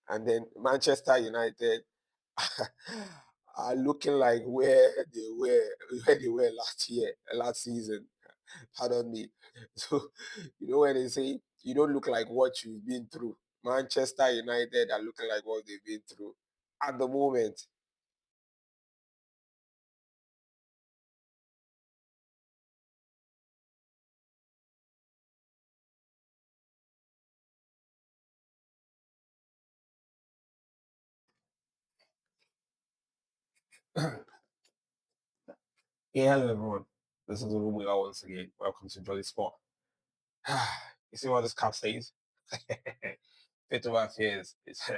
And then Manchester United are looking like where they were last season. Pardon me. So when they say you don't look like what you've been through, Manchester United are looking like what they've been through at the moment. Yeah, hello everyone. This is Olumuyiwa once again. Welcome to Jolly Sport. You see what this cap says? Fit over fears. It's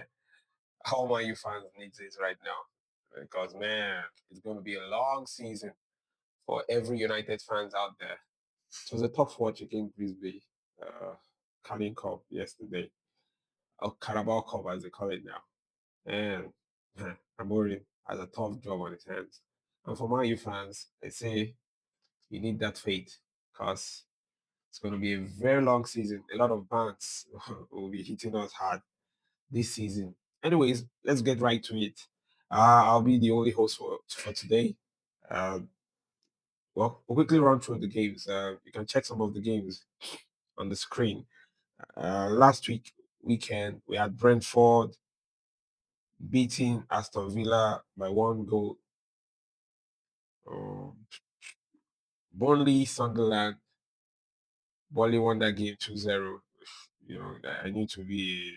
how Man U fans need this right now. Because man, it's going to be a long season for every United fans out there. It was a tough watch against Grimsby, Carling Cup yesterday, or Carabao Cup as they call it now. And Amorim has a tough job on his hands. And for Man U fans, they say you need that faith because it's going to be a very long season. A lot of bans will be hitting us hard this season. Anyways, let's get right to it. I'll be the only host for today. Uh, we'll quickly run through the games. You can check some of the games on the screen. Last weekend, we had Brentford beating Aston Villa by 1 goal. Um, Burnley, Sunderland, Burnley won that game 2-0. I need to be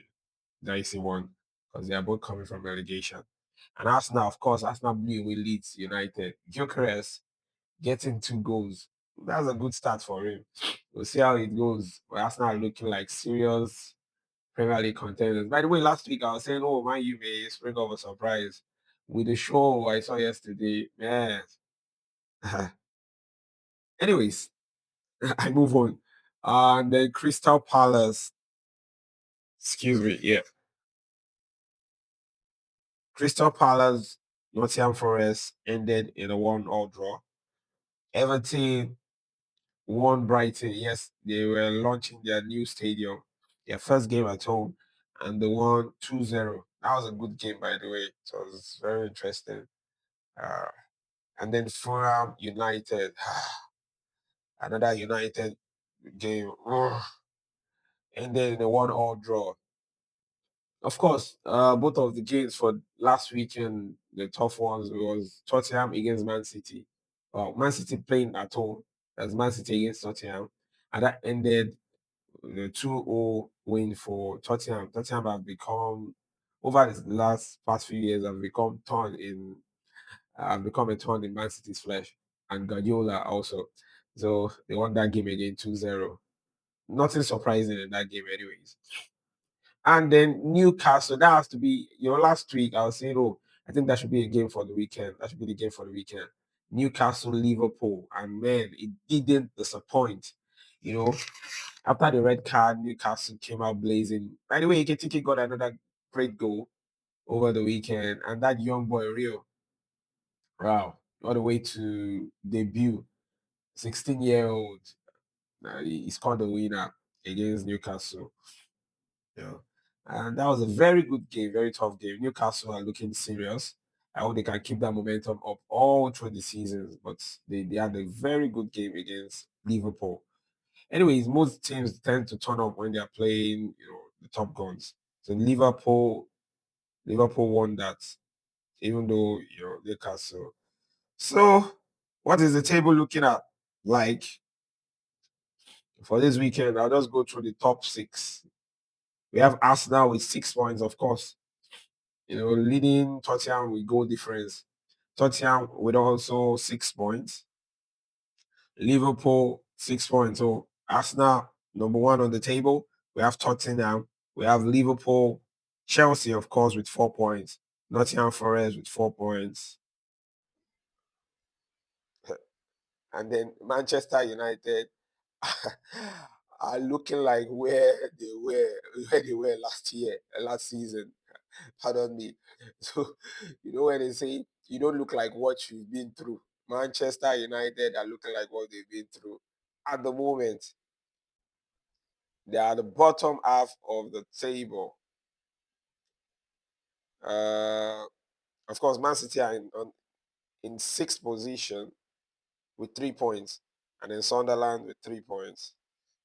a dicey one because they are both coming from relegation. And Arsenal, of course, Arsenal blew away Leeds United. Gyökeres getting 2 goals. That's a good start for him. We'll see how it goes. But Arsenal are looking like serious Premier League contenders. By the way, last week I was saying, oh, man, you may spring up a surprise with the show I saw yesterday. Man. Anyways, I move on. And then Crystal Palace, excuse me, yeah. Crystal Palace, Nottingham Forest ended in a 1-all draw. Everton won Brighton. Yes, they were launching their new stadium, their first game at home, and they won 2-0. That was a good game, by the way. So it was very interesting. Uh, and then Fulham United, another United game, ended in a 1-all draw. Of course, both of the games for last weekend, the tough ones, was Tottenham against Man City. Man City playing at home. That's Man City against Tottenham. And that ended the 2-0 win for Tottenham. Tottenham have become, over the last past few years, have become a thorn in Man City's flesh. And Guardiola also. So they won that game again 2-0. Nothing surprising in that game, anyways. And then Newcastle, that has to be, last week I was saying, oh, I think that should be a game for the weekend. That should be the game for the weekend. Newcastle, Liverpool. And man, it didn't disappoint. You know, after the red card, Newcastle came out blazing. By the way, Ekitike got another great goal over the weekend. And that young boy, Rio, wow, all the way to debut. 16-year-old. He scored the winner against Newcastle. Yeah. And that was a very good game, very tough game. Newcastle are looking serious. I hope they can keep that momentum up all through the seasons, but they had a very good game against Liverpool. Anyways, most teams tend to turn up when they are playing, the top guns. So Liverpool won that, even though Newcastle. So, what is the table looking at? Like for this weekend, I'll just go through the top six. We have Arsenal with 6 points, of course. Leading Tottenham with goal difference. Tottenham with also 6 points. Liverpool 6 points. So Arsenal number one on the table. We have Tottenham. We have Liverpool, Chelsea, of course, with 4 points. Nottingham Forest with 4 points. And then Manchester United are looking like where they were last season. Pardon me. So, when they say you don't look like what you've been through, Manchester United are looking like what they've been through. At the moment, they are the bottom half of the table. Uh, of course, Man City are in sixth position with 3 points, and then Sunderland with 3 points.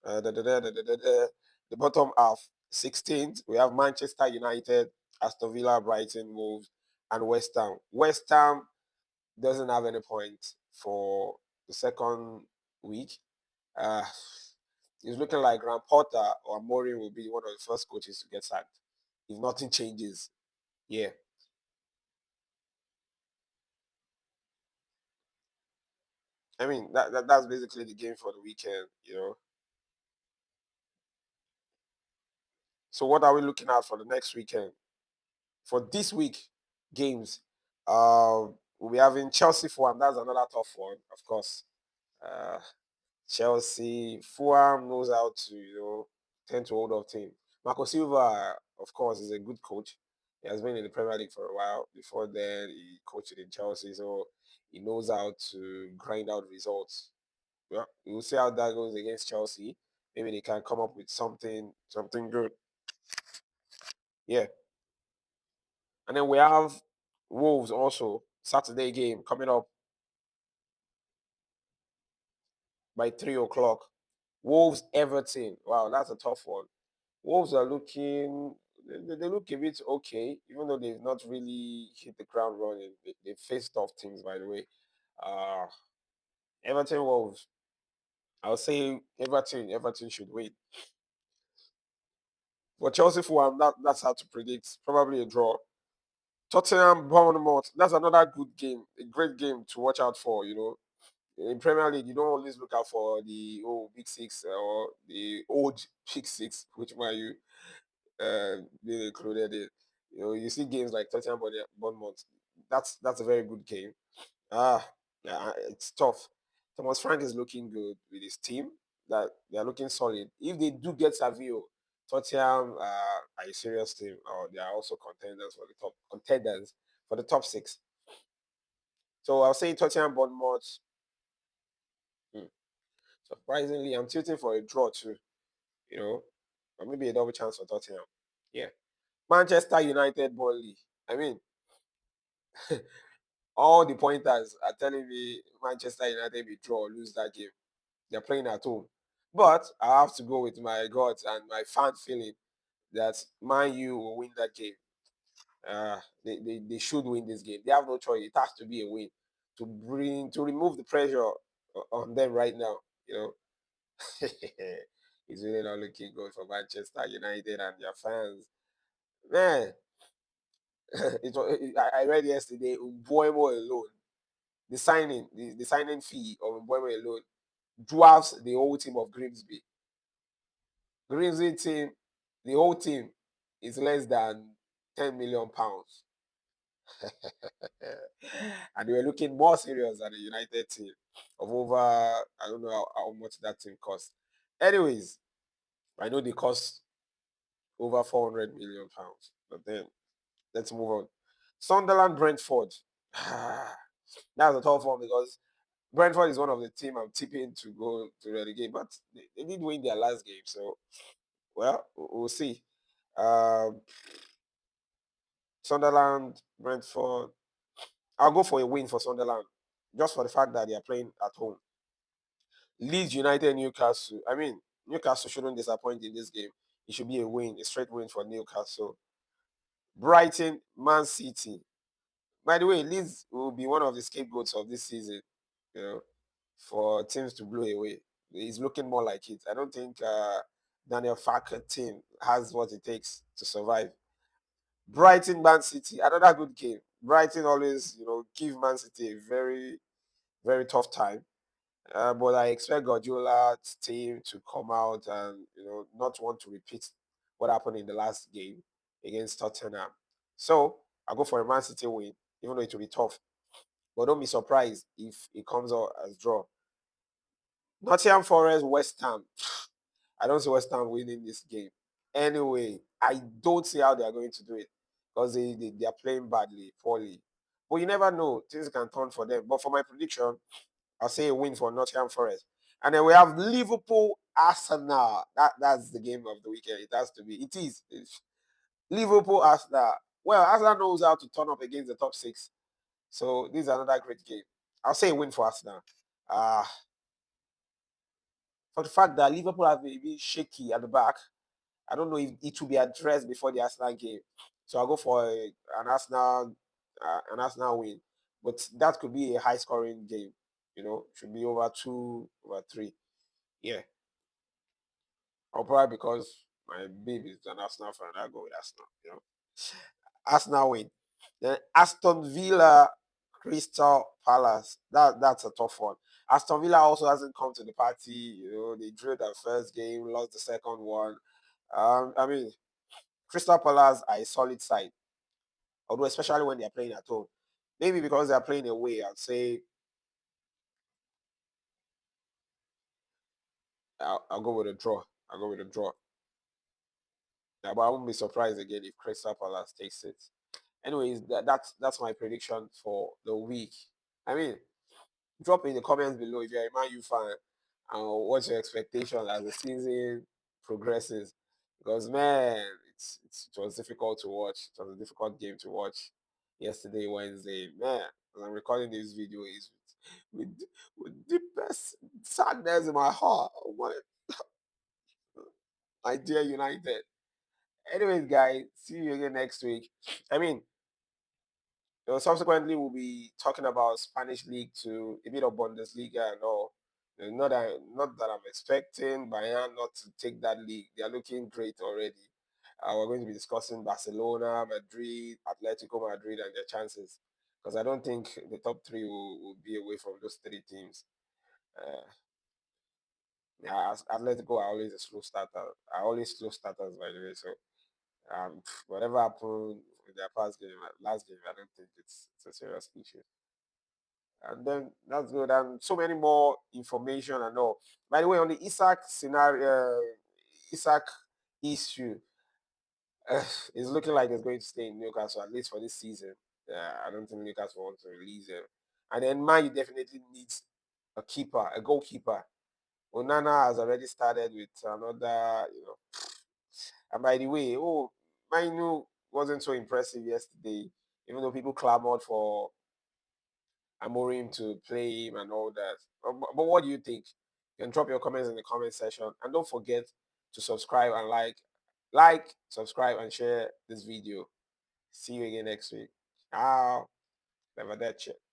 The bottom half, 16th, we have Manchester United, Aston Villa, Brighton, Wolves, and West Ham. West Ham doesn't have any points for the second week. Uh, it's looking like Graham Potter or Mourinho will be one of the first coaches to get sacked if nothing changes. Yeah, I mean that's basically the game for the weekend. So what are we looking at for the next weekend? For this week games, we'll be having Chelsea Fulham. That's another tough one, of course. Uh, Chelsea, Fulham knows how to, tend to hold off team. Marco Silva, of course, is a good coach. He has been in the Premier League for a while. Before then, he coached in Chelsea, so he knows how to grind out results. Well, we'll see how that goes against Chelsea. Maybe they can come up with something good. Yeah. And then we have Wolves also, Saturday game coming up by 3 o'clock. Wolves Everton. Wow, that's a tough one. Wolves are looking they look a bit okay, even though they've not really hit the ground running. They faced tough teams, by the way. Uh Everton Wolves. I'll say Everton should win. For Chelsea Fulham, that's hard to predict. Probably a draw. Tottenham Bournemouth. That's another good game, a great game to watch out for. In Premier League, you don't always look out for the big six or the old big six, which one you being included in. You see games like Tottenham Bournemouth. That's a very good game. Yeah, it's tough. Thomas Frank is looking good with his team. That they are looking solid. If they do get Savio, Tottenham are a serious team, or they are also contenders for the top six. So I'll say Tottenham Bournemouth. Hmm, Surprisingly, I'm tilting for a draw too. You know, or maybe a double chance for Tottenham. Yeah, Manchester United Burnley. I mean, all the pointers are telling me Manchester United will draw or lose that game. They're playing at home. But I have to go with my guts and my fan feeling that Man U will win that game. They should win this game. They have no choice. It has to be a win to remove the pressure on them right now. You know, it's really not looking good for Manchester United and their fans. Man, I read yesterday Umboemo alone, the signing fee of Umboemo alone dwarfs the whole team of Grimsby. Grimsby team, the whole team is less than £10 million. And they were looking more serious than the United team of over, I don't know how much that team cost. Anyways, I know they cost over £400 million. But then let's move on. Sunderland Brentford. That's a tough one because Brentford is one of the team I'm tipping to go to relegate, but they did win their last game, so well, we'll see. Um, Sunderland, Brentford. I'll go for a win for Sunderland, just for the fact that they are playing at home. Leeds United, Newcastle. I mean, Newcastle shouldn't disappoint in this game. It should be a win, a straight win for Newcastle. Brighton, Man City. By the way, Leeds will be one of the scapegoats of this season. You know, for teams to blow away. It's looking more like it. I don't think Daniel Farker team has what it takes to survive. Brighton, Man City, another good game. Brighton always, give Man City a very, very tough time. But I expect Guardiola's team to come out and, not want to repeat what happened in the last game against Tottenham. So I'll go for a Man City win, even though it will be tough. But don't be surprised if it comes out as draw. Nottingham Forest, West Ham. I don't see West Ham winning this game. Anyway, I don't see how they are going to do it because they are playing badly, poorly. But you never know. Things can turn for them. But for my prediction, I'll say a win for Nottingham Forest. And then we have Liverpool, Arsenal. That's the game of the weekend. It has to be. It is. Liverpool, Arsenal. Well, Arsenal knows how to turn up against the top six. So this is another great game. I'll say a win for Arsenal. Uh, for the fact that Liverpool have been shaky at the back, I don't know if it will be addressed before the Arsenal game. So I'll go for an Arsenal win. But that could be a high scoring game. Should be over 2, over 3. Yeah. Or probably because my baby is an Arsenal fan, I'll go with Arsenal. Arsenal win. Then Aston Villa, Crystal Palace. That's a tough one. Aston Villa also hasn't come to the party. They drew their first game, lost the second one. I mean, Crystal Palace are a solid side, although especially when they're playing at home. Maybe because they're playing away, I'd say I'll go with a draw. I'll go with a draw. Yeah, but I won't be surprised again if Crystal Palace takes it. Anyways, that's my prediction for the week. I mean, drop in the comments below if you're a Man U fan and what's your expectation as the season progresses. Because man, it was difficult to watch. It was a difficult game to watch yesterday, Wednesday. Man, as I'm recording this video is with, with deepest sadness in my heart. Oh my dear United. Anyways, guys, see you again next week. I mean, subsequently, we'll be talking about Spanish League to a bit of Bundesliga and all. Not that I'm expecting Bayern not to take that league. They are looking great already. We're going to be discussing Barcelona, Madrid, Atletico Madrid, and their chances. Because I don't think the top three will be away from those three teams. Uh, yeah, Atletico are always a slow starter. Are always slow starters, by the way. So whatever happened in their last game, I don't think it's a serious issue. And then that's good. And so many more information and all. By the way, on the Isaac scenario, Isaac issue, it's looking like it's going to stay in Newcastle at least for this season. I don't think Newcastle wants to release him. And then Man, you definitely needs a goalkeeper. Onana has already started with another. And by the way, Manu wasn't so impressive yesterday, even though people clamored for Amorim to play him and all that. But what do you think? You can drop your comments in the comment section. And don't forget to subscribe and subscribe, and share this video. See you again next week. Ciao. Never that shit.